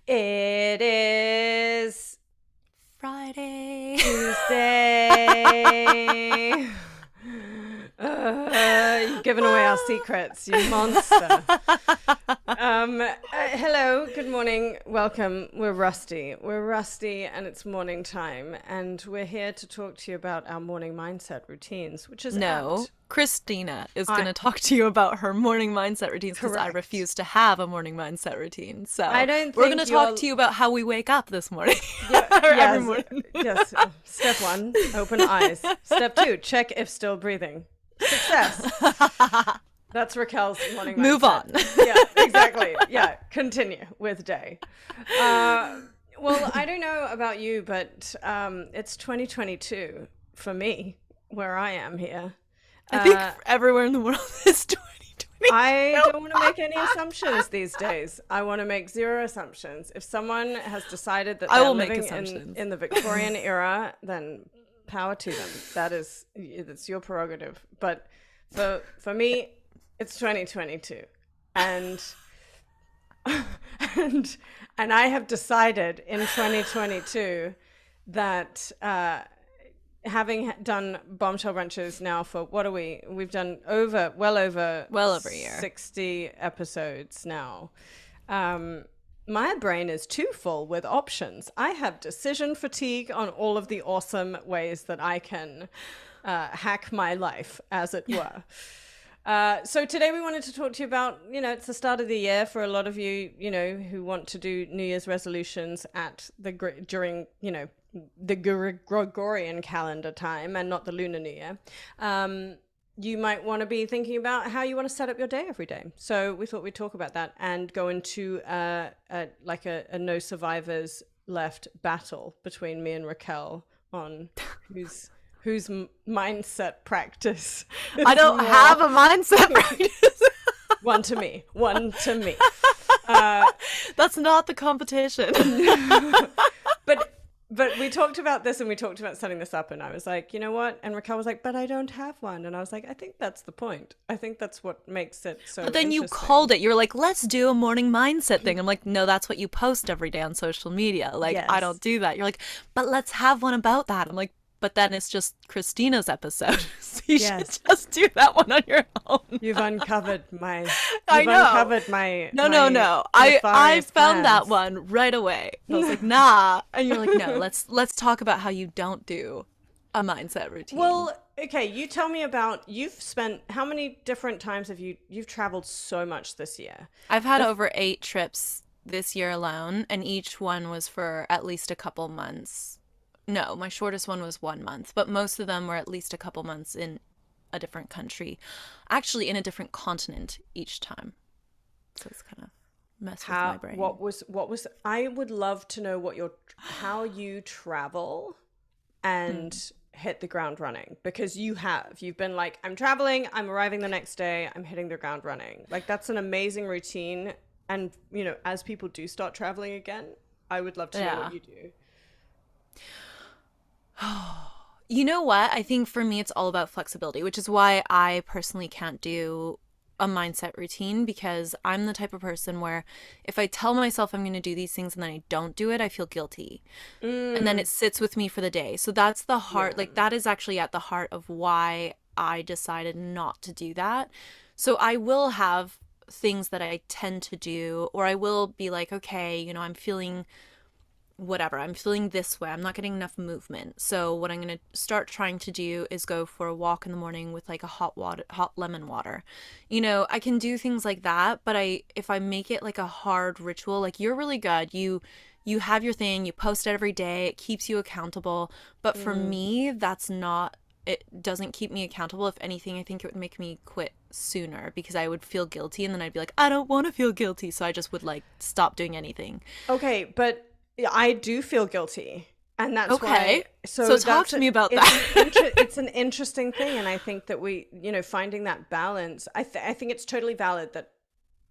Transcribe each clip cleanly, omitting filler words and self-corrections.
It is Friday. Tuesday. You've given away our secrets, you monster. Hello, good morning, welcome. We're rusty, and it's morning time, and we're here to talk to you about our morning mindset routines, which is apt. Kristina is going to talk to you about her morning mindset routines because I refuse to have a morning mindset routine. So we're going to talk to you about how we wake up this morning. Every morning. Yes. Step 1, open eyes. Step 2, check if still breathing. Success. That's Raquelle's morning mindset. Move on. Yeah, exactly. Yeah, continue with day. Well, I don't know about you, but it's 2022 for me, where I am here. I think everywhere in the world is 2020. I don't want to make any assumptions these days. I want to make zero assumptions. If someone has decided that they're living in the Victorian era, then power to them. It's your prerogative. But for me, it's 2022. And I have decided in 2022 that having done bombshell brunches now for we've done well over a year, 60 episodes now. My brain is too full with options. I have decision fatigue on all of the awesome ways that I can hack my life, as it were. So today we wanted to talk to you about, it's the start of the year for a lot of you, who want to do New Year's resolutions during the Gregorian calendar time and not the Lunar New Year. You might want to be thinking about how you want to set up your day every day. So we thought we'd talk about that and go into a no survivors left battle between me and Raquelle on whose mindset practice. I don't have a mindset practice. One to me. That's not the competition. But we talked about this and we talked about setting this up, and I was like, you know what? And Raquelle was like, but I don't have one. And I was like, I think that's the point. I think that's what makes it so But then you called it. You were like, let's do a morning mindset thing. I'm like, no, that's what you post every day on social media. Like, yes. I don't do that. You're like, but let's have one about that. I'm like, but then it's just Kristina's episode. So you should just do that one on your own. You've uncovered my... No. I found that one right away. I was like, nah. And you're like, no, let's talk about how you don't do a mindset routine. Well, okay, you tell me about... How many different times you've traveled so much this year? I've had over 8 trips this year alone, and each one was for at least a couple months. No, my shortest one was 1 month, but most of them were at least a couple months in a different country, actually in a different continent each time. So it's kind of messed with my brain. What was? I would love to know how you travel and hit the ground running, because you've been like, I'm traveling, I'm arriving the next day, I'm hitting the ground running. Like, that's an amazing routine. And as people do start traveling again, I would love to know what you do. You know what? I think for me, it's all about flexibility, which is why I personally can't do a mindset routine, because I'm the type of person where if I tell myself I'm going to do these things and then I don't do it, I feel guilty. And then it sits with me for the day. So that's the heart. Like, that is actually at the heart of why I decided not to do that. So I will have things that I tend to do, or I will be like, okay, I'm feeling whatever, I'm feeling this way, I'm not getting enough movement. So what I'm going to start trying to do is go for a walk in the morning with like a hot lemon water. I can do things like that, but if I make it like a hard ritual, like, you're really good, you have your thing, you post it every day, it keeps you accountable. But for me, it doesn't keep me accountable. If anything, I think it would make me quit sooner, because I would feel guilty and then I'd be like, I don't want to feel guilty. So I just would like stop doing anything. Okay, but I do feel guilty, and that's okay. Why. So talk to me about that. It's an interesting thing, and I think that we, finding that balance. I think it's totally valid that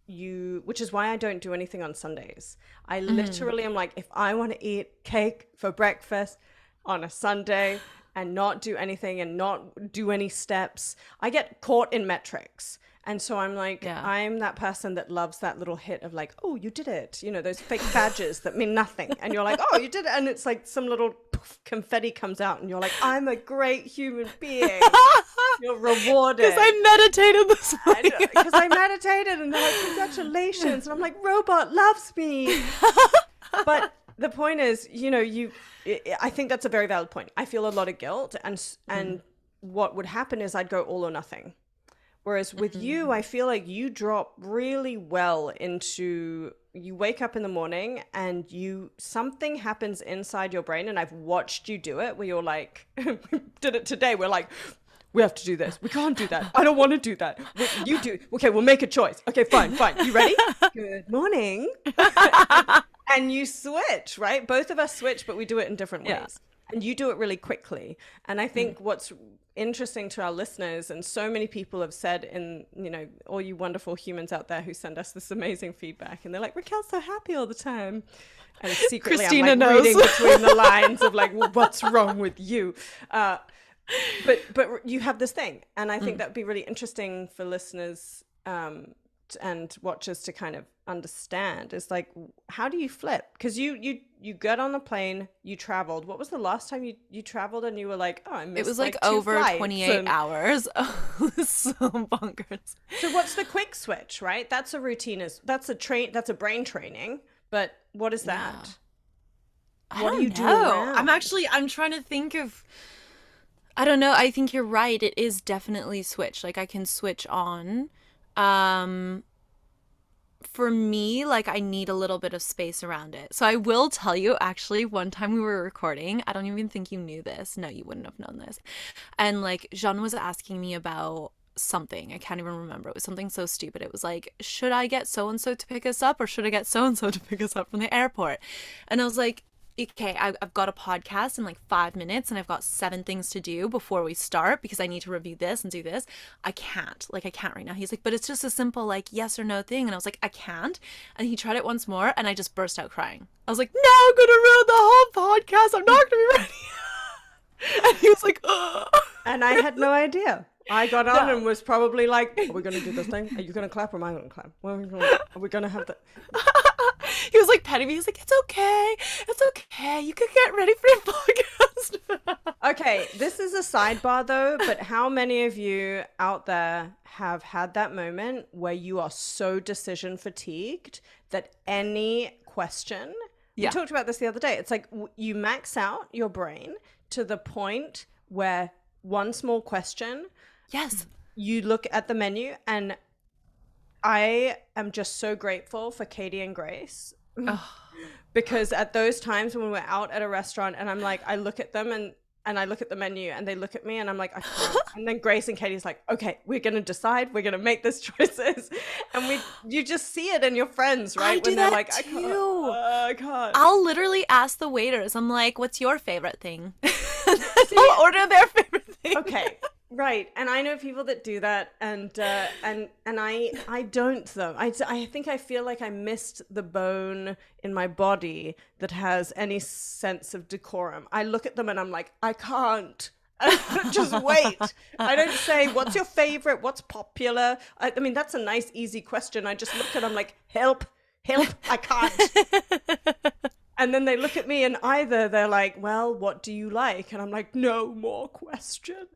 which is why I don't do anything on Sundays. I literally am like, if I want to eat cake for breakfast on a Sunday and not do anything and not do any steps, I get caught in metrics. And so I'm like, I'm that person that loves that little hit of like, oh, you did it. You know, those fake badges that mean nothing. And you're like, oh, you did it. And it's like some little poof, confetti comes out and you're like, I'm a great human being. You're rewarded. Because I meditated this morning. Because I meditated and they're like, congratulations. And I'm like, robot loves me. But the point is, you know, I think that's a very valid point. I feel a lot of guilt. And what would happen is I'd go all or nothing. Whereas with you, I feel like you drop really well into, you wake up in the morning and something happens inside your brain. And I've watched you do it where you're like, we did it today. We're like, we have to do this. We can't do that. I don't want to do that. You do. Okay, we'll make a choice. Okay, fine. You ready? Good morning. And you switch, right? Both of us switch, but we do it in different ways. And you do it really quickly. And I think what's interesting to our listeners, and so many people have said, in, you know, all you wonderful humans out there who send us this amazing feedback, and they're like, Raquelle's so happy all the time. And secretly Kristina I'm like reading between the lines of like, well, what's wrong with you? But you have this thing. And I think that would be really interesting for listeners and watchers to kind of understand, is like, how do you flip? Because you got on the plane, you traveled. What was the last time you traveled and you were like, oh, I missed, it was like two over flights 28 hours. Oh, it was so bonkers. So what's the quick switch, right? That's a routine, that's a brain training. But what is that? What do you do around? I'm trying to think of, I don't know. I think you're right. It is definitely switch. Like I can switch on. For me, like I need a little bit of space around it. So I will tell you, actually, one time we were recording, I don't even think you knew this. No, you wouldn't have known this. And like Jean was asking me about something. I can't even remember. It was something so stupid. It was like, should I get so-and-so to pick us up or should I get so-and-so to pick us up from the airport? And I was like, okay, I've got a podcast in like 5 minutes and I've got 7 things to do before we start because I need to review this and do this. I can't right now. He's like, but it's just a simple like yes or no thing. And I was like, I can't. And he tried it once more and I just burst out crying. I was like, no, I'm going to ruin the whole podcast. I'm not going to be ready. And he was like, ugh. And I had no idea. I got on and was probably like, are we going to do this thing? Are you going to clap or am I going to clap? Are we going to have the... He was like petting me. He was like, it's okay. You can get ready for your podcast. Okay, this is a sidebar though, but how many of you out there have had that moment where you are so decision fatigued that any question, we talked about this the other day, it's like you max out your brain to the point where one small question, you look at the menu, and I am just so grateful for Katie and Grace. Because at those times when we're out at a restaurant and I'm like, I look at them and I look at the menu and they look at me and I'm like, I can't. And then Grace and Katie's like, okay, we're going to decide. We're going to make these choices. And you just see it in your friends, right? When they're like, I can't. I'll literally ask the waiters. I'm like, what's your favorite thing? I'll order their favorite thing. Okay. Right. And I know people that do that and I don't though. I think I feel like I missed the bone in my body that has any sense of decorum. I look at them and I'm like, I can't. Just wait. I don't say, what's your favorite? What's popular? I mean, that's a nice, easy question. I just look at them like, help, I can't. And then they look at me and either they're like, well, what do you like? And I'm like, no more questions.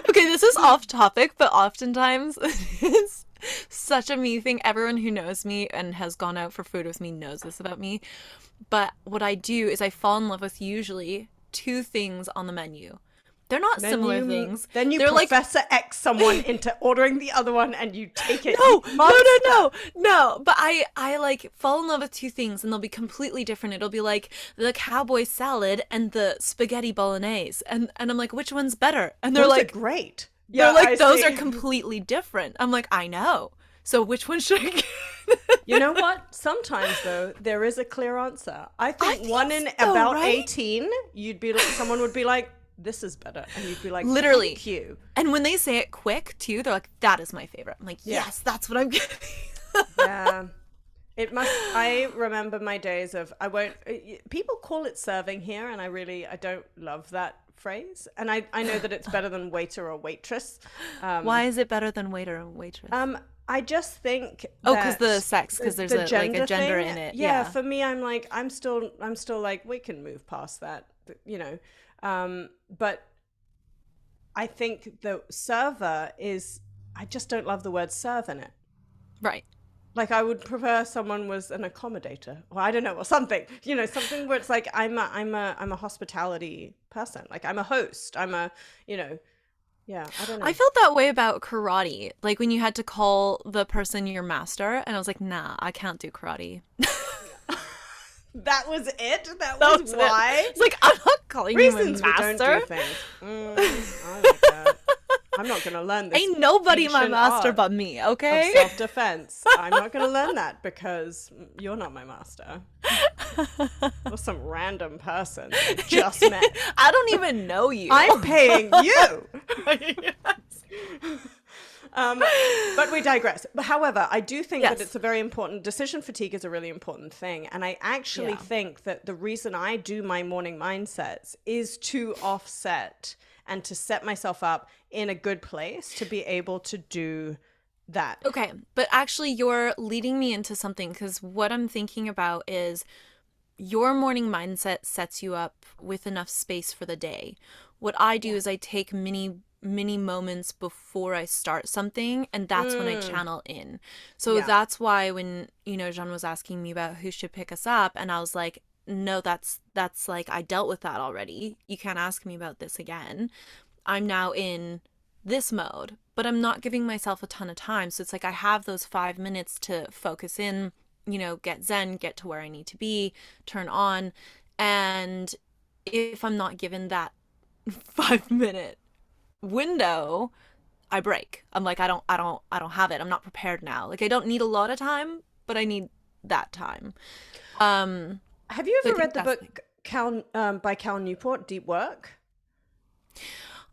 Okay, this is off topic, but oftentimes it's such a me thing. Everyone who knows me and has gone out for food with me knows this about me. But what I do is I fall in love with usually 2 things on the menu. They're not similar things. Then you Professor X someone into ordering the other one and you take it. No. But I like fall in love with 2 things and they'll be completely different. It'll be like the cowboy salad and the spaghetti bolognese. And I'm like, which one's better? And they're those like, are great. They're like, those are completely different. I'm like, I know. So which one should I get? You know what? Sometimes though, there is a clear answer. I think one in about right? 18, someone would be like, this is better. And you'd be like, literally. Thank you. And when they say it quick too, they're like, that is my favorite. I'm like, yes, that's what I'm getting. Yeah. I remember my days of, people call it serving here. And I don't love that phrase. And I know that it's better than waiter or waitress. Why is it better than waiter and waitress? I just think because the sex, because there's like a gender thing, in it. Yeah, for me, I'm still like, we can move past that, but I think the server is, I just don't love the word serve in it. Right. Like, I would prefer someone was an accommodator, or I don't know, or something, something where it's like, I'm a hospitality person. Like, I'm a host. I'm a, yeah, I don't know. I felt that way about karate. Like when you had to call the person your master, and I was like, nah, I can't do karate. That was it? That was why? It's like, I'm not calling Reasons you my master. We don't do things. Oh my God. I'm not going to learn this. Ain't nobody my master but me, okay? Of self-defense. I'm not going to learn that because you're not my master. You're some random person I just met. I don't even know you. I'm paying you. But we digress. But however, I do think that it's a very important, decision fatigue is a really important thing. And I actually think that the reason I do my morning mindsets is to offset and to set myself up in a good place to be able to do that. Okay, but actually you're leading me into something, because what I'm thinking about is your morning mindset sets you up with enough space for the day. What I do is I take mini moments before I start something, and that's when I channel in. So that's why when, Jean was asking me about who should pick us up, and I was like, no, that's like, I dealt with that already. You can't ask me about this again. I'm now in this mode, but I'm not giving myself a ton of time. So it's like I have those 5 minutes to focus in, get zen, get to where I need to be, turn on. And if I'm not given that 5-minute window, I break. I'm like, I don't have it. I'm not prepared now. Like, I don't need a lot of time, but I need that time. Have you ever read the book by Cal Newport, Deep Work?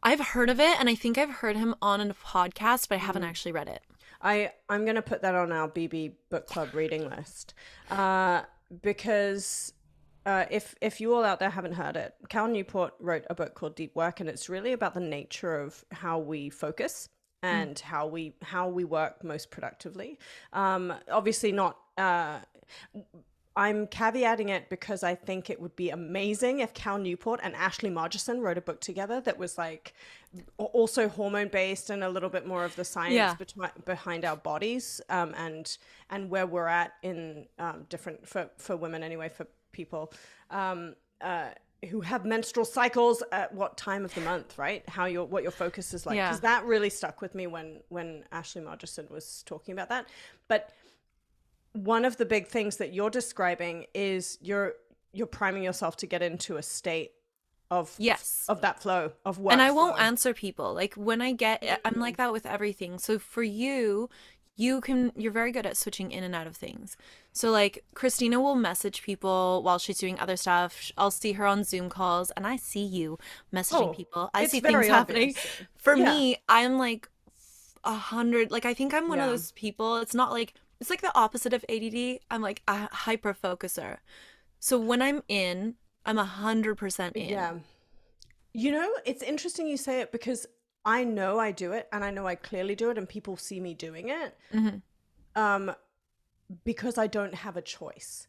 I've heard of it, and I think I've heard him on a podcast, but I haven't actually read it. I'm going to put that on our BB Book Club reading list because if you all out there haven't heard it, Cal Newport wrote a book called Deep Work, and it's really about the nature of how we focus and how we work most productively. Obviously not... I'm caveating it because I think it would be amazing if Cal Newport and Ashley Margeson wrote a book together that was like also hormone based and a little bit more of the science behind our bodies and where we're at in different for women anyway, for people who have menstrual cycles at what time of the month, right? What your focus is like, because that really stuck with me when Ashley Margeson was talking about that. But one of the big things that you're describing is you're priming yourself to get into a state of that flow of work. And I won't answer people. Like when I'm like that with everything. So for you're very good at switching in and out of things. So like Kristina will message people while she's doing other stuff. I'll see her on Zoom calls, and I see you messaging people. I see things happening. For me, I'm like 100. Like I think I'm one of those people. It's not like, it's like the opposite of ADD. I'm like a hyper focuser. So when I'm in, I'm 100% in. Yeah. It's interesting you say it because I know I do it, and I know I clearly do it, and people see me doing it because I don't have a choice.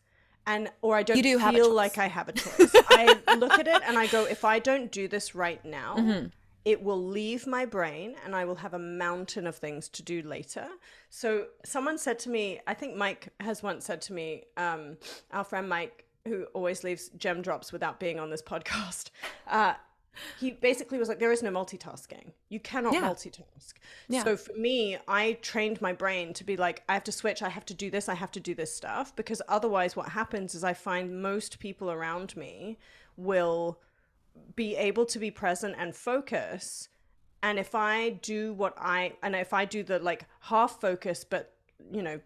Or I don't feel like I have a choice. I look at it and I go, if I don't do this right now, it will leave my brain and I will have a mountain of things to do later. So someone said to me, I think Mike has once said to me, our friend Mike, who always leaves gem drops without being on this podcast, he basically was like, there is no multitasking. You cannot multitask. Yeah. So for me, I trained my brain to be like, I have to switch, I have to do this stuff, because otherwise what happens is I find most people around me will be able to be present and focus. And if I do the like half focus, but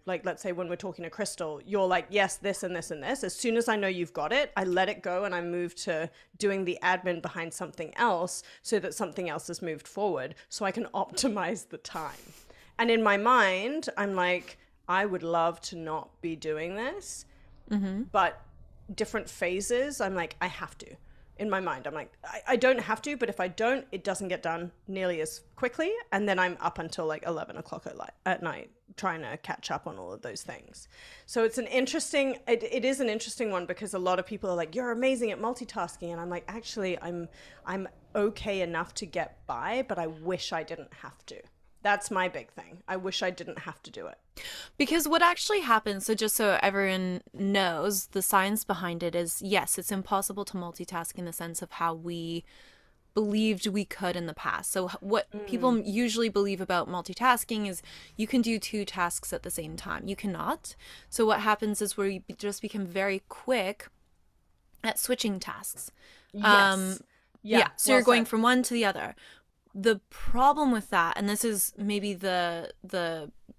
like let's say when we're talking to Crystal, you're like, yes, this and this and this. As soon as I know you've got it, I let it go and I move to doing the admin behind something else so that something else has moved forward so I can optimize the time. And in my mind, I'm like, I would love to not be doing this, but different phases, I'm like, I have to. in my mind. I'm like, I don't have to, but if I don't, it doesn't get done nearly as quickly. And then I'm up until like 11 o'clock at night trying to catch up on all of those things. So it's it is an interesting one, because a lot of people are like, you're amazing at multitasking. And I'm like, actually, I'm okay enough to get by, but I wish I didn't have to. That's my big thing. I wish I didn't have to do it. Because what actually happens, so just so everyone knows, the science behind it is, yes, it's impossible to multitask in the sense of how we believed we could in the past. So what people usually believe about multitasking is you can do two tasks at the same time. You cannot. So what happens is we just become very quick at switching tasks. Yes. Yeah. So you're going from one to the other. The problem with that, and this is maybe the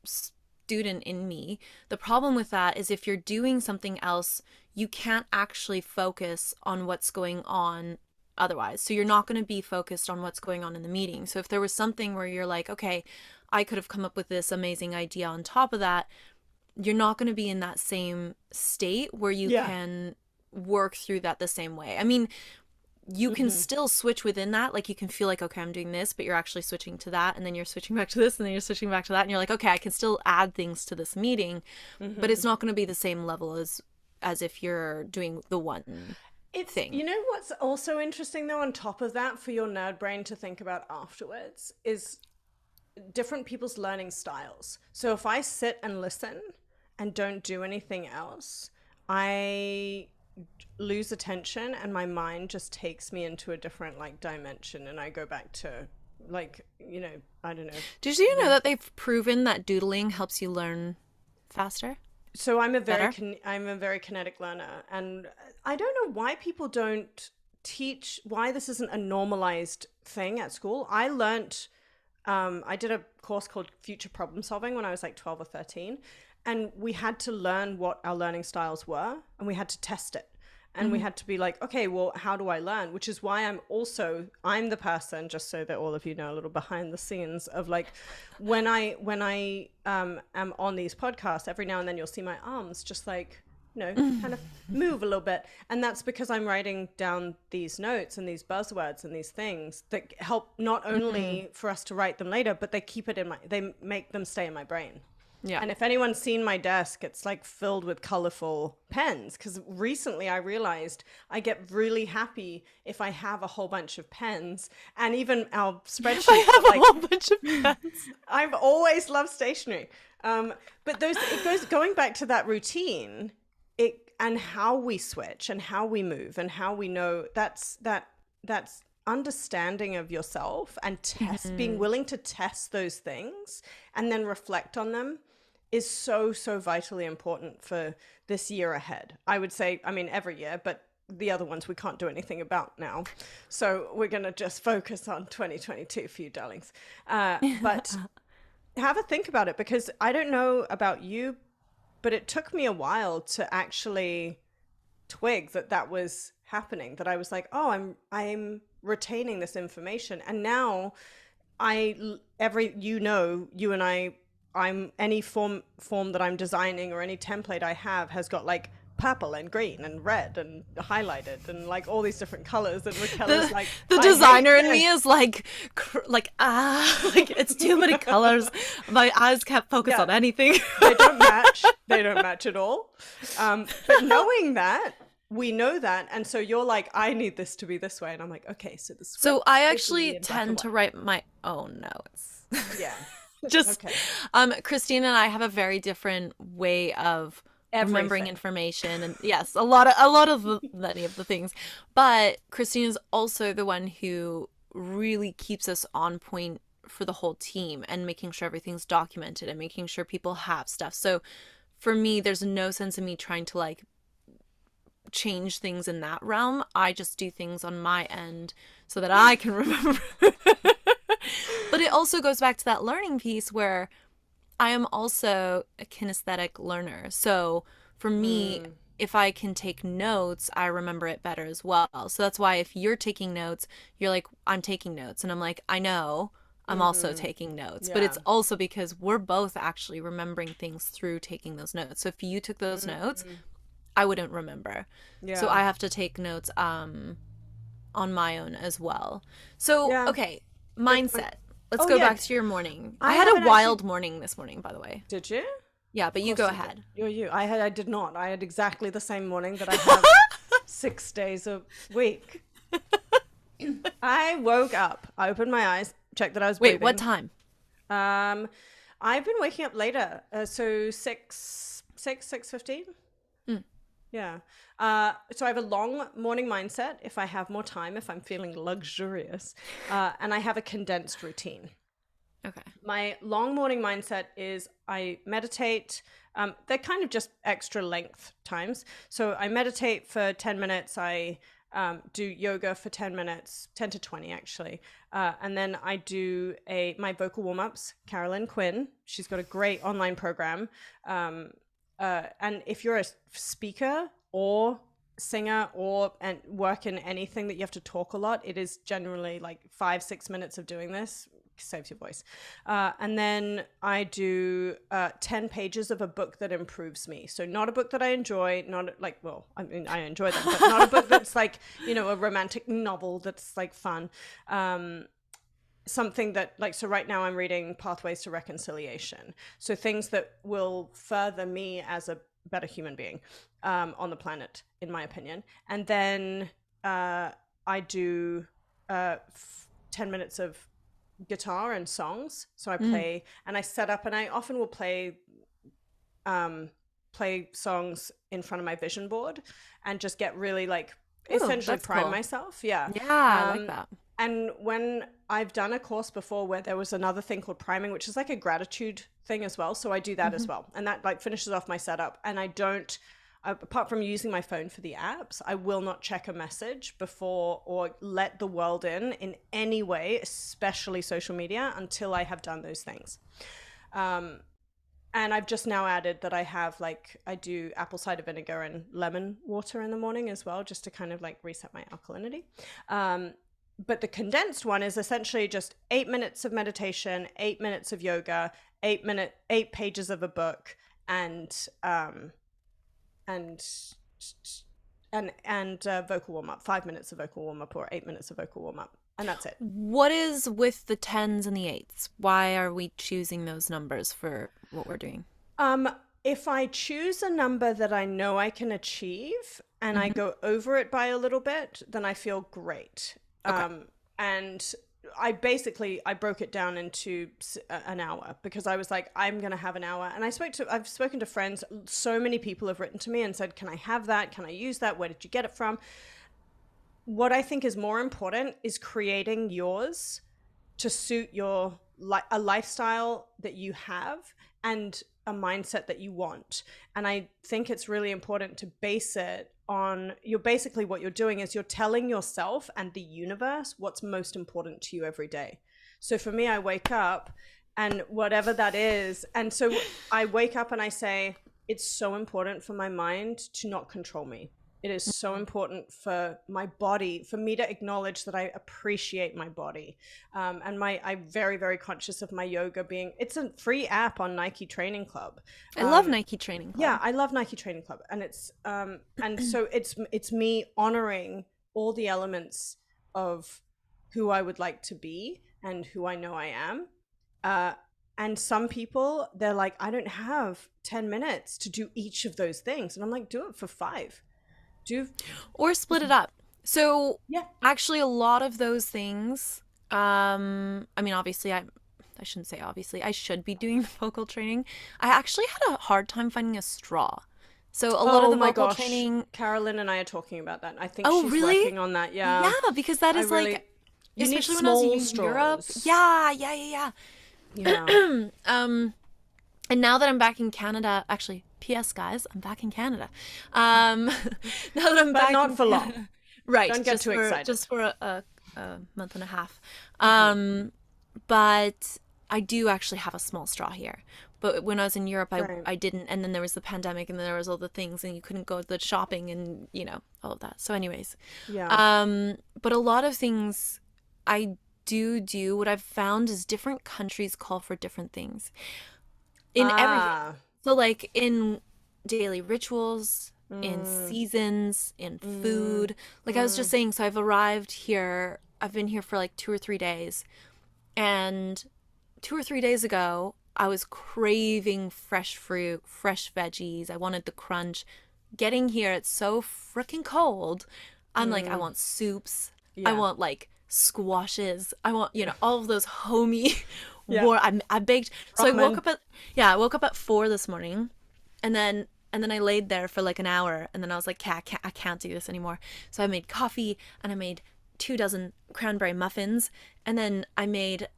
student in me, the problem with that is if you're doing something else, you can't actually focus on what's going on otherwise. So you're not going to be focused on what's going on in the meeting. So if there was something where you're like, okay, I could have come up with this amazing idea on top of that, you're not going to be in that same state where you can work through that the same way. I mean, you can still switch within that. Like you can feel like, okay, I'm doing this, but you're actually switching to that. And then you're switching back to this, and then you're switching back to that. And you're like, okay, I can still add things to this meeting, but it's not going to be the same level as if you're doing the one thing. You know what's also interesting though, on top of that, for your nerd brain to think about afterwards, is different people's learning styles. So if I sit and listen and don't do anything else, I lose attention and my mind just takes me into a different like dimension, and I go back to like, you know, I don't know. Did you know that they've proven that doodling helps you learn faster? So I'm a very kinetic learner, and I don't know why people don't teach, why this isn't a normalized thing at school. I learned I did a course called Future Problem Solving when I was like 12 or 13, and we had to learn what our learning styles were, and we had to test it. And we had to be like, okay, well, how do I learn? Which is why I'm the person, just so that all of you know a little behind the scenes of like, when I am on these podcasts, every now and then you'll see my arms just like, you know, kind of move a little bit. And that's because I'm writing down these notes and these buzzwords and these things that help not only for us to write them later, but they make them stay in my brain. Yeah. And if anyone's seen my desk, it's like filled with colorful pens, because recently I realized I get really happy if I have a whole bunch of pens, and even our spreadsheet. I have a whole bunch of pens. I've always loved stationery. But going back to that routine, and how we switch and how we move and how we know that's understanding of yourself and being willing to test those things and then reflect on them is so vitally important for this year ahead. I would say, I mean, every year, but the other ones we can't do anything about now. So we're going to just focus on 2022 for you darlings. But have a think about it, because I don't know about you, but it took me a while to actually twig that was happening, that I was like, oh, I'm retaining this information. And now you and I'm any form that I'm designing or any template I have has got like purple and green and red and highlighted and like all these different colors. And Raquelle is like, the designer in me is like it's too many colors. My eyes can't focus on anything. They don't match at all. But knowing that, we know that, and so you're like, I need this to be this way, and I'm like, okay, so this. So I actually tend to write my own notes. Yeah. Just okay. Kristina and I have a very different way of remembering information, and yes, a lot of many of the things. But Kristina is also the one who really keeps us on point for the whole team and making sure everything's documented and making sure people have stuff. So for me, there's no sense in me trying to like change things in that realm. I just do things on my end so that I can remember. But it also goes back to that learning piece where I am also a kinesthetic learner. So for me, if I can take notes, I remember it better as well. So that's why if you're taking notes, you're like, I'm taking notes. And I'm like, I know, I'm also taking notes. Yeah. But it's also because we're both actually remembering things through taking those notes. So if you took those notes, I wouldn't remember. Yeah. So I have to take notes on my own as well. So, Yeah. okay, Good point. mindset. Let's Oh go yeah, back to your morning. I I had a haven't actually. wild morning this morning, by the way. Did you? Yeah, but Of you go course you did. ahead. You're you. I did not. I had exactly the same morning that I have 6 days a week. I woke up. I opened my eyes, checked that I was Wait, what breathing. time? Um, I've been waking up later, so 6:15. Mm, Yeah. So I have a long morning mindset if I have more time, if I'm feeling luxurious, and I have a condensed routine. okay. My long morning mindset is I meditate. They're kind of just extra length times. So I meditate for 10 minutes. I do yoga for 10 minutes, 10 to 20 actually. And then I do my vocal warm-ups. Carolyn Quinn, she's got a great online program. And if you're a speaker or singer and work in anything that you have to talk a lot, it is generally like 5-6 minutes of doing this saves your voice. And then I do 10 pages of a book that improves me. So not a book that I enjoy, not like, well, I mean, I enjoy them, but not a book that's like, a romantic novel that's like fun. Something that like, so right now I'm reading Pathways to Reconciliation. So things that will further me as a better human being on the planet, in my opinion. And then I do 10 minutes of guitar and songs. So I play and I set up, and I often will play songs in front of my vision board and just get really like essentially prime cool. myself. Yeah. Yeah, I like that. And when I've done a course before where there was another thing called priming, which is like a gratitude thing as well. So I do that as well. And that like finishes off my setup. And I don't, apart from using my phone for the apps, I will not check a message before or let the world in any way, especially social media, until I have done those things. And I've just now added that I do apple cider vinegar and lemon water in the morning as well, just to kind of like reset my alkalinity. But the condensed one is essentially just 8 minutes of meditation, 8 minutes of yoga, 8 pages of a book, and vocal warm up, 5 minutes of vocal warm up or 8 minutes of vocal warm up, and that's it. What is with the tens and the eights? Why are we choosing those numbers for what we're doing? If I choose a number that I know I can achieve and I go over it by a little bit, then I feel great. Okay. And I broke it down into an hour because I was like, I'm going to have an hour. And I've spoken to friends. So many people have written to me and said, can I have that? Can I use that? Where did you get it from? What I think is more important is creating yours to suit a lifestyle that you have and a mindset that you want. And I think it's really important to base it on basically what you're doing is you're telling yourself and the universe what's most important to you every day. So for me, I wake up and whatever that is. And so I wake up and I say, it's so important for my mind to not control me. It is so important for my body, for me to acknowledge that I appreciate my body. And I'm very, very conscious of my yoga it's a free app on Nike Training Club. I love Nike Training Club. Yeah, I love Nike Training Club. And and so it's me honoring all the elements of who I would like to be and who I know I am. And some people, they're like, I don't have 10 minutes to do each of those things. And I'm like, do it for 5. Or split it up. So yeah, actually a lot of those things, I mean, obviously I shouldn't say obviously, I should be doing the vocal training. I actually had a hard time finding a straw. So a lot of the vocal training. Carolyn and I are talking about that. I think she's really? working on that. Yeah. Yeah, because that is like, you need especially when I was in Europe. Yeah. Yeah. And now that I'm back in Canada, actually, P.S. guys, I'm back in Canada. Now that I'm back, not for long. Right. Don't get too excited. Just for a month and a half. But I do actually have a small straw here. But when I was in Europe, I didn't. And then there was the pandemic, and then there was all the things, and you couldn't go to the shopping, and all of that. So, anyways, yeah. But a lot of things I do. What I've found is different countries call for different things in everything. So, like in daily rituals, in seasons, in food. Like I was just saying, so I've been here for like 2 or 3 days, and 2 or 3 days ago, I was craving fresh fruit, fresh veggies. I wanted the crunch. Getting here, it's so freaking cold. I'm like, I want soups. I Yeah. want like squashes. I want, all of those homey Yeah. I baked. So Ramen. I woke up at 4 this morning, and then I laid there for like an hour, and then I was like, "Yeah, I can't do this anymore." So I made coffee, and I made 2 dozen cranberry muffins, and then I made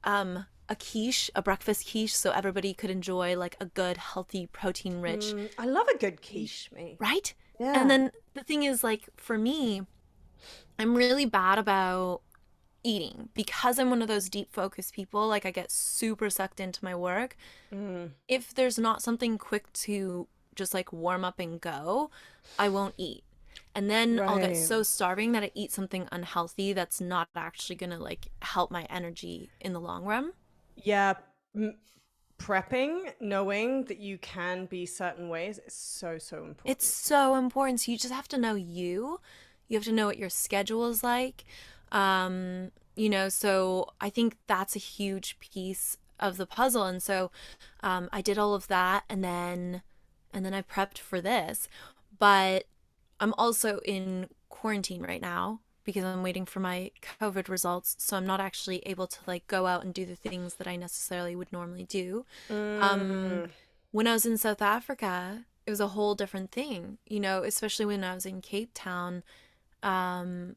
a quiche, a breakfast quiche, so everybody could enjoy like a good, healthy, protein rich, I love a good quiche, me. right? And Yeah. then the thing is, like, for me, I'm really bad about eating because I'm one of those deep focus people. Like, I get super sucked into my work. If there's not something quick to just like warm up and go, I won't eat. And then I'll get Right. so starving that I eat something unhealthy that's not actually gonna like help my energy in the long run. Yeah. m- Prepping, knowing that you can be certain ways is so, so It's important. so important. So you just have to know you. You have to know what your schedule is like. So I think that's a huge piece of the puzzle. And so I did all of that, and then I prepped for this. But I'm also in quarantine right now because I'm waiting for my COVID results. So I'm not actually able to like go out and do the things that I necessarily would normally do. Um, Mm, when I was in South Africa, it was a whole different thing, especially when I was in Cape Town. Um,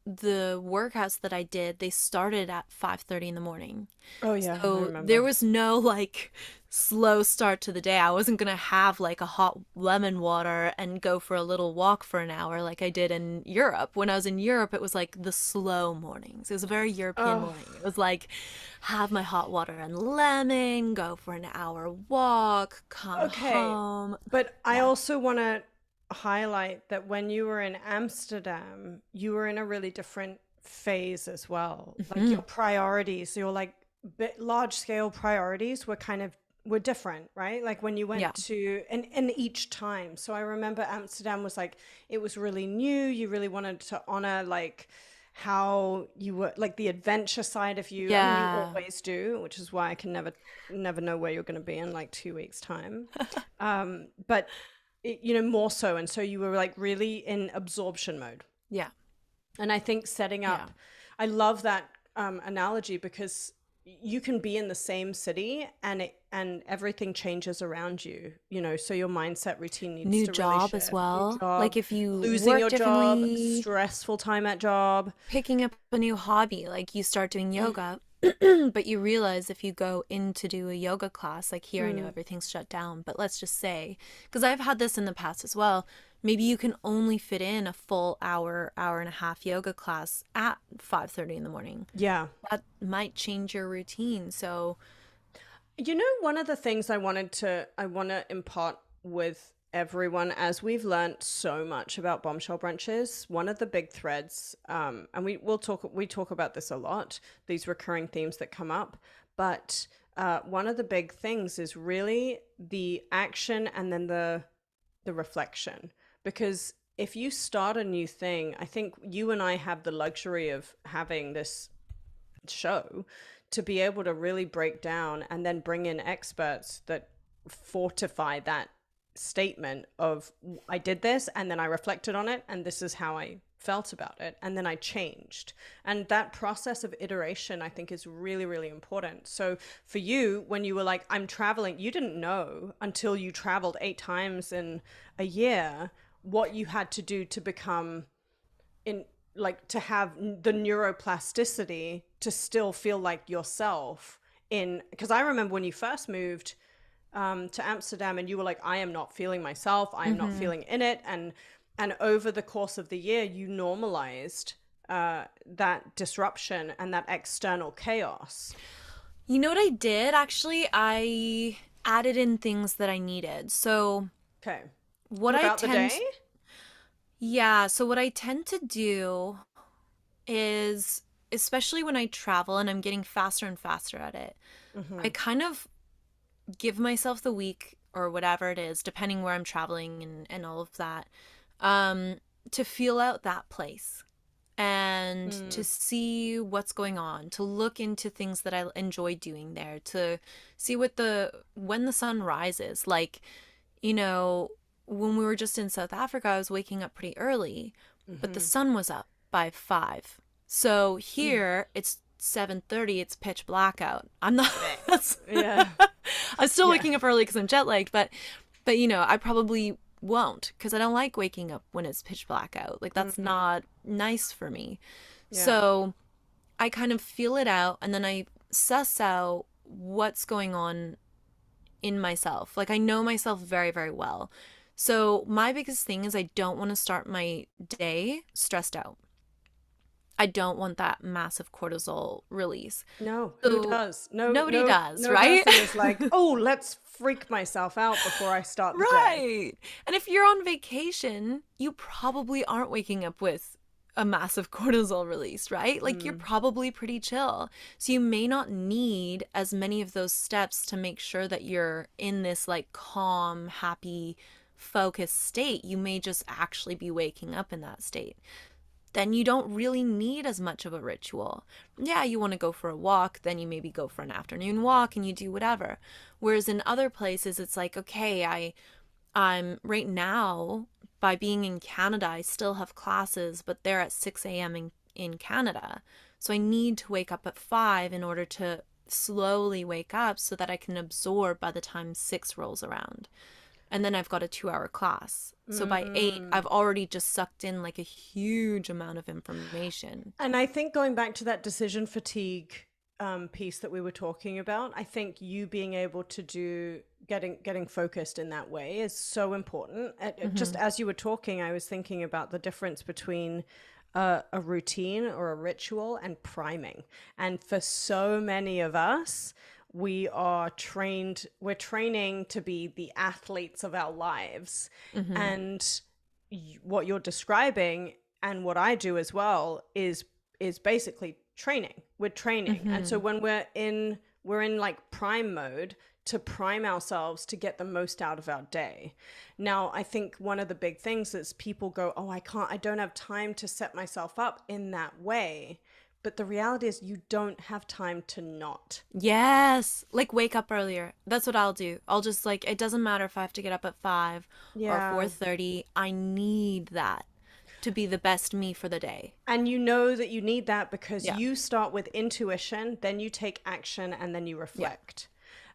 the workouts that I did, they started at 5:30 in the morning. oh yeah, I So there remember. was no like slow start to the day. I wasn't gonna have like a hot lemon water and go for a little walk for an hour like I did in Europe. When I was in Europe, it was like the slow mornings. It was a very European Oh, morning. It was like have my hot water and lemon, go for an hour walk, come okay. home. But I Yeah. also want to highlight that when you were in Amsterdam, you were in a really different phase as well. Like Hmm. your priorities, your like large scale priorities were different, right? Like when you Yeah. went to and each time. So I remember Amsterdam was like it was really new. You really wanted to honor like how you were like the adventure side of you. I mean, you Yeah. always do, which is why I can never know where you're going to be in like 2 weeks time. But more so. And so you were like really in absorption mode. Yeah. And I think setting Yeah. up, I love that analogy because you can be in the same city and everything changes around you, so your mindset routine needs New to really job as shift. New well. Like job, if you losing work your job, differently, stressful time at job. picking up a new hobby, like you start doing yoga, but you realize if you go in to do a yoga class, like here, I know Mm, everything's shut down, but let's just say, because I've had this in the past as well, maybe you can only fit in a full hour, hour and a half yoga class at 5:30 in the morning. yeah. That might change your routine. So, One of the things I want to impart with everyone as we've learned so much about bombshell brunches, one of the big threads, and we talk about this a lot, these recurring themes that come up, but one of the big things is really the action and then the reflection. Because if you start a new thing, I think you and I have the luxury of having this show to be able to really break down and then bring in experts that fortify that statement of I did this and then I reflected on it and this is how I felt about it and then I changed. And that process of iteration I think is really, really important. So for you, when you were like I'm traveling, you didn't know until you traveled 8 times in a year what you had to do to become in like to have the neuroplasticity to still feel like yourself in because I remember when you first moved to Amsterdam and you were like I am not feeling myself, I am not mhm. feeling in it, and over the course of the year you normalized that disruption and that external chaos. You know what I did actually? I added in things that I needed. So, Okay. what I Throughout the day. tend yeah, so what I tend to do is, especially when I travel and I'm getting faster and faster at it, I Mm-hmm. kind of give myself the week or whatever it is, depending where I'm traveling and all of that, to feel out that place and to see what's going on, to look into things that I enjoy doing there, to see when the sun rises. Like, you know, when we were just in South Africa, I was waking up pretty early, but the sun was up by 5. So here it's 7:30, it's pitch black out. I'm not Yeah. I'm still waking up early because I'm jet lagged, but you know, I probably won't because I don't like waking up when it's pitch black out. Like that's not nice for me. Yeah. So I kind of feel it out and then I suss out what's going on in myself. Like I know myself very, very well. So my biggest thing is I don't want to start my day stressed out. I don't want that massive cortisol release. No, So who does? nobody does, no right? person is like, oh, let's freak myself out before I start the day. Right. And if you're on vacation, you probably aren't waking up with a massive cortisol release, right? Like you're probably pretty chill. So you may not need as many of those steps to make sure that you're in this like calm, happy, focused state. You may just actually be waking up in that state. Then you don't really need as much of a ritual. Yeah, you want to go for a walk, then you maybe go for an afternoon walk and you do whatever. Whereas in other places, it's like, okay, I'm right now, by being in Canada, I still have classes, but they're at 6 a.m. in Canada. So I need to wake up at 5 in order to slowly wake up so that I can absorb by the time 6 rolls around. And then I've got a 2-hour class. So by 8, I've already just sucked in like a huge amount of information. And I think going back to that decision fatigue piece that we were talking about, I think you being able to do getting focused in that way is so important. Just as you were talking, I was thinking about the difference between a routine or a ritual and priming. And for so many of us, we're training to be the athletes of our lives. And what you're describing and what I do as well is basically training. We're training. And so when we're in like prime mode to prime ourselves to get the most out of our day. Now, I think one of the big things is people go, oh, I don't have time to set myself up in that way. But the reality is you don't have time to not. Yes. Like wake up earlier. That's what I'll do. I'll just like, it doesn't matter if I have to get up at 5 or 4:30. I need that to be the best me for the day. And you know that you need that because you start with intuition, then you take action, and then you reflect.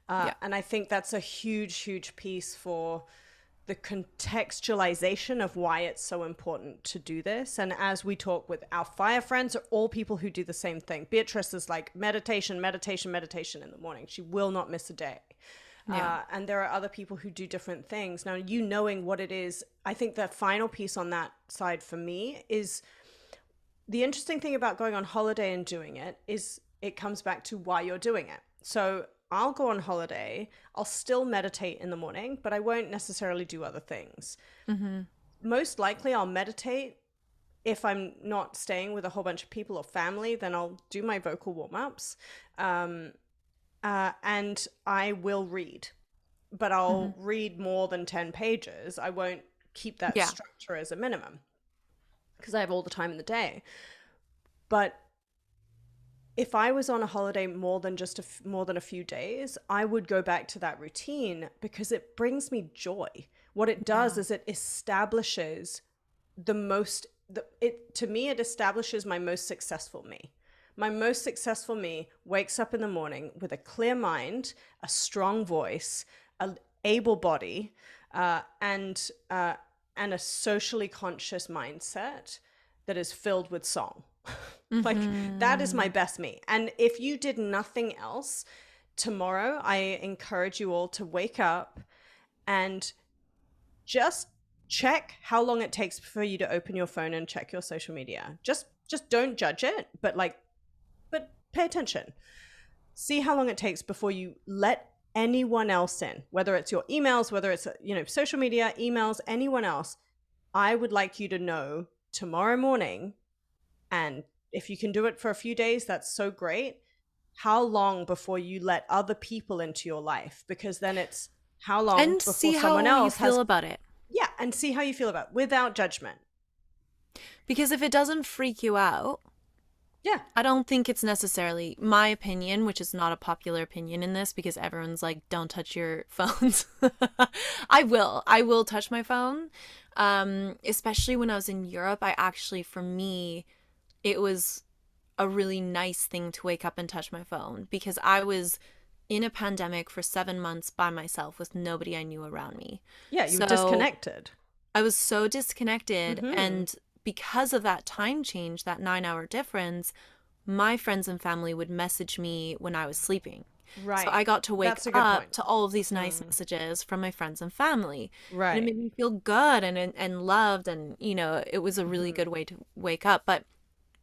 And I think that's a huge, huge piece for the contextualization of why it's so important to do this. And as we talk with our fire friends, are all people who do the same thing. Beatrice is like meditation in the morning. She will not miss a day. And there are other people who do different things. Now, you knowing what it is, I think the final piece on that side for me is the interesting thing about going on holiday and doing it is it comes back to why you're doing it. So I'll go on holiday, I'll still meditate in the morning, but I won't necessarily do other things. Most likely I'll meditate. If I'm not staying with a whole bunch of people or family, then I'll do my vocal warm-ups. And I will read, but I'll read more than 10 pages. I won't keep that structure as a minimum because I have all the time in the day. But if I was on a holiday more than a few days, I would go back to that routine because it brings me joy. What it does is it establishes it establishes my most successful me. My most successful me wakes up in the morning with a clear mind, a strong voice, an able body, and a socially conscious mindset that is filled with song. Like that is my best me. And if you did nothing else, tomorrow I encourage you all to wake up and just check how long it takes for you to open your phone and check your social media. Just don't judge it, but pay attention. See how long it takes before you let anyone else in, whether it's your emails, whether it's social media, emails, anyone else. I would like you to know tomorrow morning, and if you can do it for a few days, that's so great, how long before you let other people into your life, because then it's how long And before see someone how you else has, feel about it. yeah, and see how you feel about it without judgment. Because if it doesn't freak you out, Yeah. I don't think it's necessarily my opinion, which is not a popular opinion in this because everyone's like, don't touch your phones. I will touch my phone. Especially when I was in Europe, for me, it was a really nice thing to wake up and touch my phone because I was in a pandemic for 7 months by myself with nobody I knew around me. Yeah, you were disconnected. I was so disconnected. Mm-hmm. And because of that time change, that 9 hour difference, my friends and family would message me when I was sleeping. Right. So I got to wake That's a good up point. to all of these nice messages from my friends and family. Right. And it made me feel good and loved. And, you know, it was a really good way to wake up. But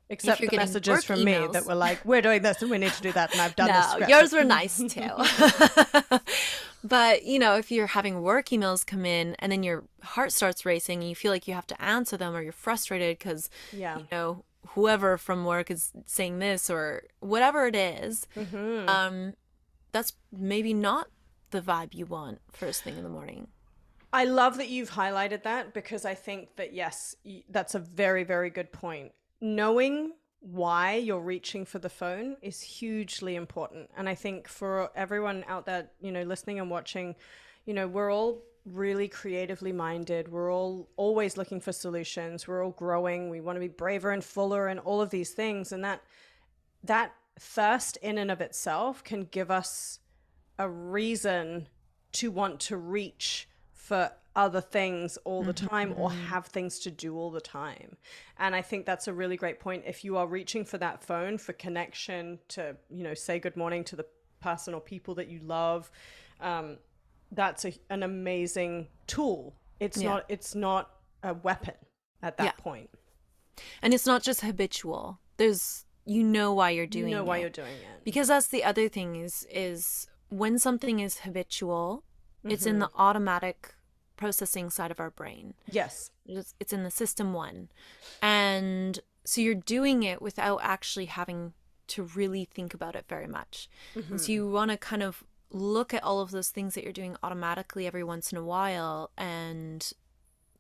except the messages from me that were like, we're doing this and we need to do that. And I've done this script. Yours were nice too. But, you know, if you're having work emails come in and then your heart starts racing and you feel like you have to answer them or you're frustrated because, you know, whoever from work is saying this or whatever it is, that's maybe not the vibe you want first thing in the morning. I love that you've highlighted that because I think that, yes, that's a very, very good point. Knowing why you're reaching for the phone is hugely important. And I think for everyone out there, you know, listening and watching, you know, we're all really creatively minded. We're all always looking for solutions. We're all growing. We want to be braver and fuller and all of these things. And that thirst in and of itself can give us a reason to want to reach for other things all the time or have things to do all the time. And I think that's a really great point. If you are reaching for that phone for connection to, you know, say good morning to the person or people that you love, that's an amazing tool. It's not a weapon at that point. And it's not just habitual. You know why you're doing it. You know why you're doing it. Because that's the other thing is when something is habitual, it's in the automatic processing side of our brain. Yes. It's in the system 1. And so you're doing it without actually having to really think about it very much. And so you want to kind of look at all of those things that you're doing automatically every once in a while and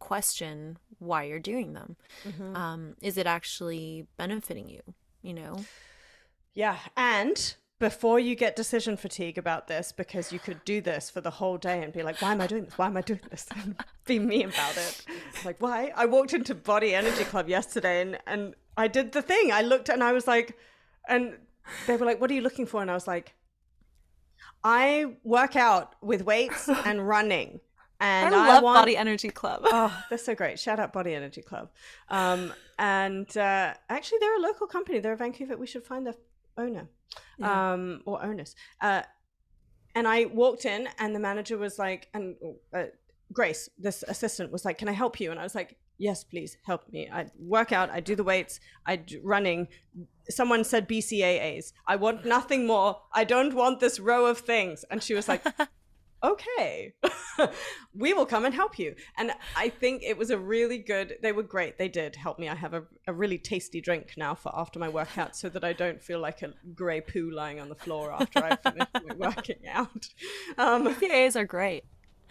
question why you're doing them. Is it actually benefiting you, you know? Yeah. And before you get decision fatigue about this, because you could do this for the whole day and be like, why am I doing this? Why am I doing this? And be me about it. Like, why? I walked into Body Energy Club yesterday and I did the thing. I looked and I was like, and they were like, what are you looking for? And I was like, I work out with weights and running. And I love Body Energy Club. Oh, they're so great. Shout out Body Energy Club. Actually, they're a local company. They're a Vancouver. We should find their owner. Or owners. And I walked in and the manager was like, and Grace, this assistant, was like, can I help you? And I was like, yes, please help me. I work out, I do the weights, I do running. Someone said BCAAs. I want nothing more. I don't want this row of things. And she was like, okay, we will come and help you. And I think it was they were great. They did help me. I have a really tasty drink now for after my workout so that I don't feel like a gray poo lying on the floor after I finish my working out. BCAAs are great.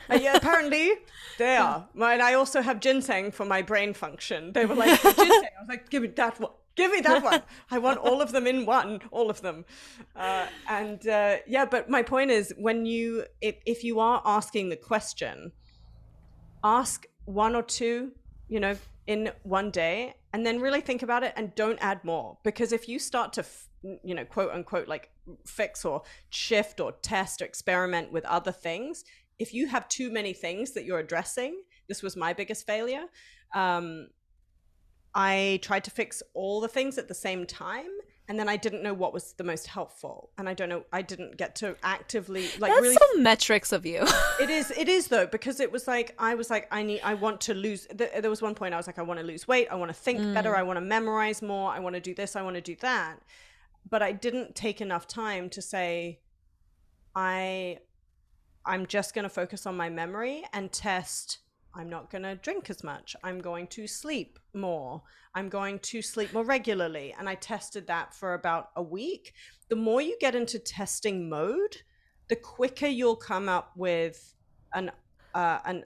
Yeah, apparently they are. And I also have ginseng for my brain function. They were like, ginseng. I was like, give me that one. Give me that one. I want all of them in one, all of them. But my point is if you are asking the question, ask one or two, you know, in one day, and then really think about it and don't add more. Because if you start to, you know, quote unquote, like fix or shift or test or experiment with other things, if you have too many things that you're addressing, this was my biggest failure. I tried to fix all the things at the same time, and then I didn't know what was the most helpful. And I didn't get to actively like That's really. some metrics of you. It is though, because it was like, I want to lose. There was one point I was like, I want to lose weight. I want to think better. I want to memorize more. I want to do this. I want to do that. But I didn't take enough time to say, I'm just going to focus on my memory and test. I'm not going to drink as much. I'm going to sleep more. I'm going to sleep more regularly. And I tested that for about a week. The more you get into testing mode, the quicker you'll come up with an uh, an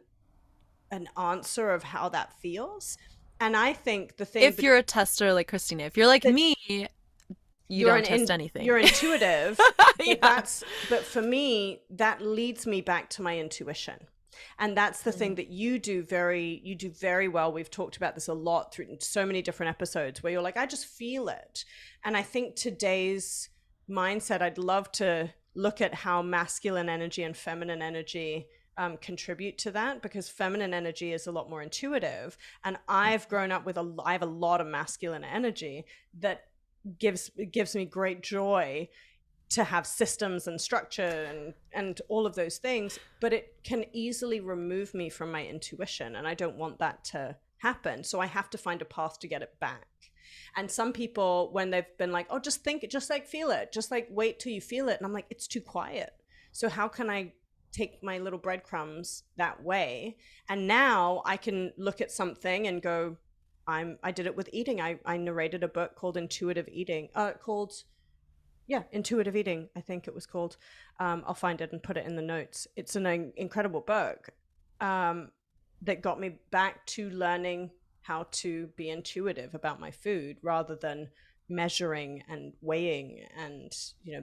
an answer of how that feels. And I think the thing If you're a tester like Kristina, if you're like that me, you don't test anything. you're intuitive, Yeah. but for me, that leads me back to my intuition. And that's the thing that you do very well. We've talked about this a lot through so many different episodes where you're like, I just feel it. And I think today's mindset, I'd love to look at how masculine energy and feminine energy contribute to that, because feminine energy is a lot more intuitive. And I've grown up with I have a lot of masculine energy that gives me great joy to have systems and structure and all of those things, but it can easily remove me from my intuition, and I don't want that to happen. So I have to find a path to get it back. And some people, when they've been like, oh, just think it, just like feel it, just like wait till you feel it, and I'm like, it's too quiet. So how can I take my little breadcrumbs that way? And now I can look at something and go, I did it with eating. I narrated a book called Intuitive Eating, Intuitive Eating, I think it was called. I'll find it and put it in the notes. It's an incredible book that got me back to learning how to be intuitive about my food rather than measuring and weighing and,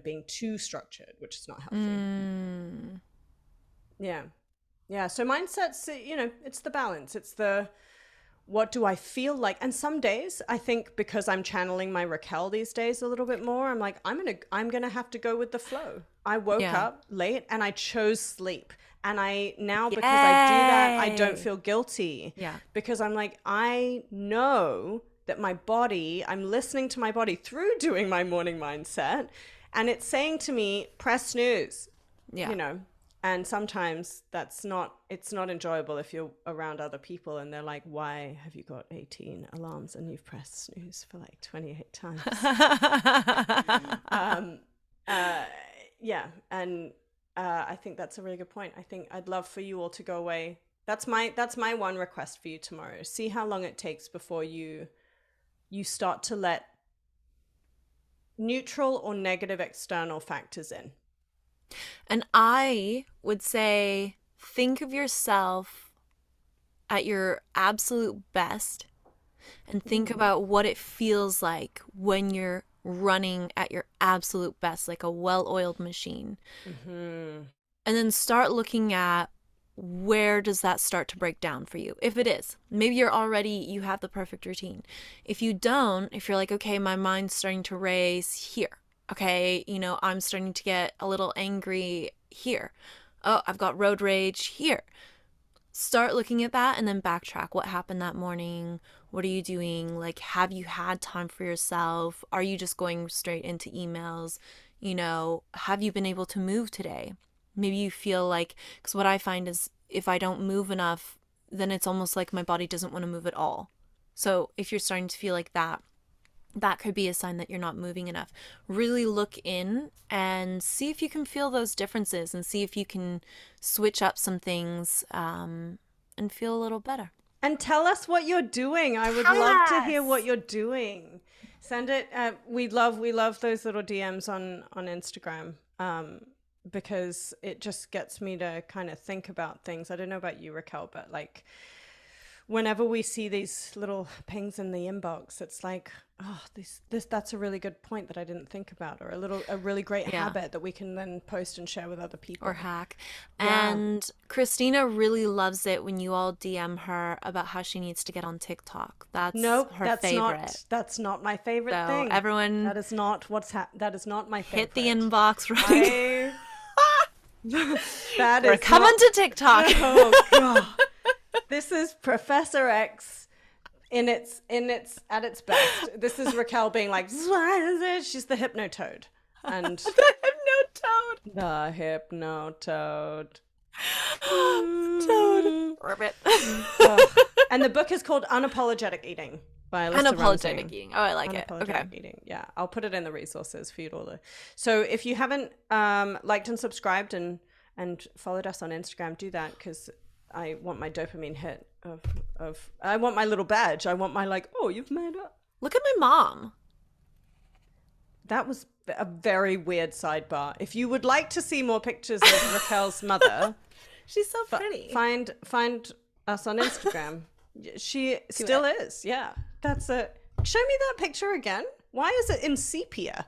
being too structured, which is not healthy. Yeah. So mindset's, it's the balance. It's the, what do I feel like? And some days I think, because I'm channeling my Raquelle these days a little bit more, I'm like, I'm gonna have to go with the flow. I woke up late and I chose sleep. And because I do that, I don't feel guilty. Yeah. Because I'm like, I know that my body, I'm listening to my body through doing my morning mindset, and it's saying to me, press snooze. Yeah. And sometimes it's not enjoyable if you're around other people and they're like, why have you got 18 alarms and you've pressed snooze for like 28 times? I think that's a really good point. I think I'd love for you all to go away. That's my one request for you tomorrow. See how long it takes before you start to let neutral or negative external factors in. And I would say, think of yourself at your absolute best and think about what it feels like when you're running at your absolute best, like a well-oiled machine. And then start looking at, where does that start to break down for you? If it is, maybe you have the perfect routine. If you don't, if you're like, okay, my mind's starting to race here. Okay, I'm starting to get a little angry here. Oh, I've got road rage here. Start looking at that and then backtrack. What happened that morning? What are you doing? Like, have you had time for yourself? Are you just going straight into emails? Have you been able to move today? Maybe you feel like, because what I find is if I don't move enough, then it's almost like my body doesn't want to move at all. So if you're starting to feel like that could be a sign that you're not moving enough. Really look in and see if you can feel those differences and see if you can switch up some things and feel a little better. And tell us what you're doing. I would love to hear what you're doing. Send it. We love those little DMs on Instagram because it just gets me to kind of think about things. I don't know about you, Raquelle, but like, whenever we see these little pings in the inbox, it's like, oh, that's a really good point that I didn't think about, or a really great habit that we can then post and share with other people. Or hack. Yeah. And Kristina really loves it when you all DM her about how she needs to get on TikTok. That's her favorite. That's not my favorite thing. Everyone, that is not that is not my favorite. Hit the inbox right. We're coming to TikTok. Oh God. This is Professor X at its best. This is Raquelle being like, she's the hypnotoad. And the hypnotoad. The hypnotoad. Toad. Ribbit. And the book is called Unapologetic Eating by Alyssa Unapologetic Ramsey. Eating. Oh, I like it. Okay. Eating. Yeah, I'll put it in the resources for you to all. So if you haven't liked and subscribed and followed us on Instagram, do that, because I want my dopamine hit of I want my little badge. I want my you've made up. Look at my mom. That was a very weird sidebar. If you would like to see more pictures of Raquelle's mother, She's so pretty. Find us on Instagram. She still is. Yeah. Show me that picture again. Why is it in sepia?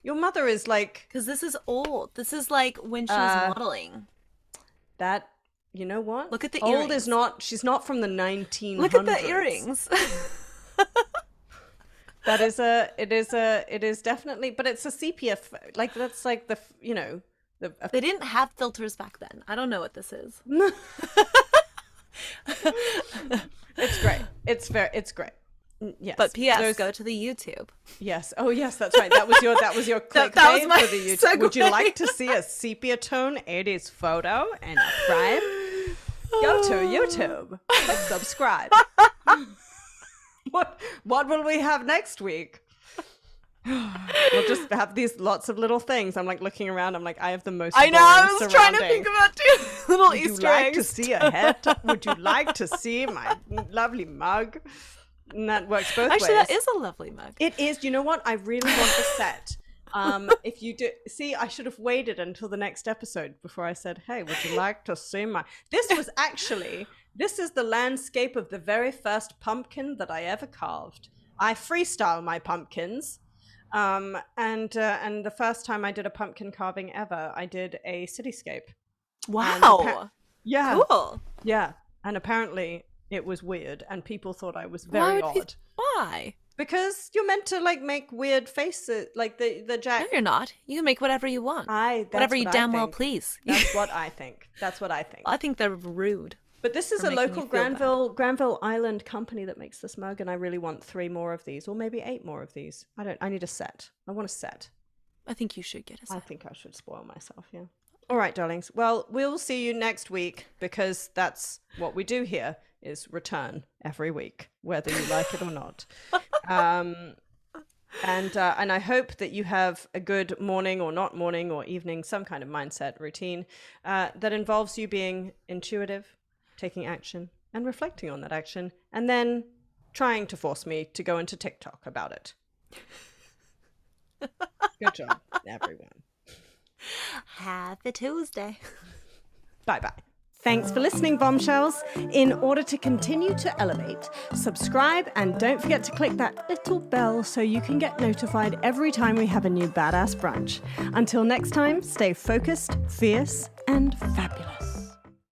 Your mother is like... Because this is old. This is like when she was modeling. That, you know what? Look at the old earrings. Is not, she's not from the 1900s. Look at the earrings. It is definitely, but it's a sepia, like that's like the, you know. They didn't have filters back then. I don't know what this is. It's great. It's great. Yes. But P.S. Go to the YouTube. Yes. Oh, yes, that's right. That was your clickbait that was my for the YouTube. segue. Would you like to see a sepia tone 80s photo and a frame? Go to YouTube. Click subscribe. What will we have next week? We'll just have these lots of little things. I'm like looking around. I'm like, I have the most. I know. I was trying to think about two little Easter eggs. Would you like to see a head? Would you like to see my lovely mug? And that works both ways. Actually, that is a lovely mug. It is. You know what? I really want the set. If you do see, I should have waited until the next episode before I said, "Hey, would you like to see my?" This is the landscape of the very first pumpkin that I ever carved. I freestyle my pumpkins. And the first time I did a pumpkin carving ever, I did a cityscape. Wow. Yeah. Cool. Yeah. And apparently it was weird and people thought I was very odd. Why? Because you're meant to like make weird faces, like the jack. No, you're not. You can make whatever you want. Whatever you damn well please. That's what I think. That's what I think. I think they're rude. But this is a local Granville Island company that makes this mug, and I really want 3 more of these, or maybe 8 more of these. I need a set. I want a set. I think you should get a set. I think I should spoil myself, yeah. All right, darlings. Well, we'll see you next week, because that's what we do here, is return every week, whether you like it or not. And I hope that you have a good morning or not morning or evening, some kind of mindset routine that involves you being intuitive, taking action and reflecting on that action, and then trying to force me to go into TikTok about it. Good job, everyone. Happy Tuesday. Bye-bye. Thanks for listening, bombshells. In order to continue to elevate, subscribe and don't forget to click that little bell so you can get notified every time we have a new badass brunch. Until next time, stay focused, fierce, and fabulous.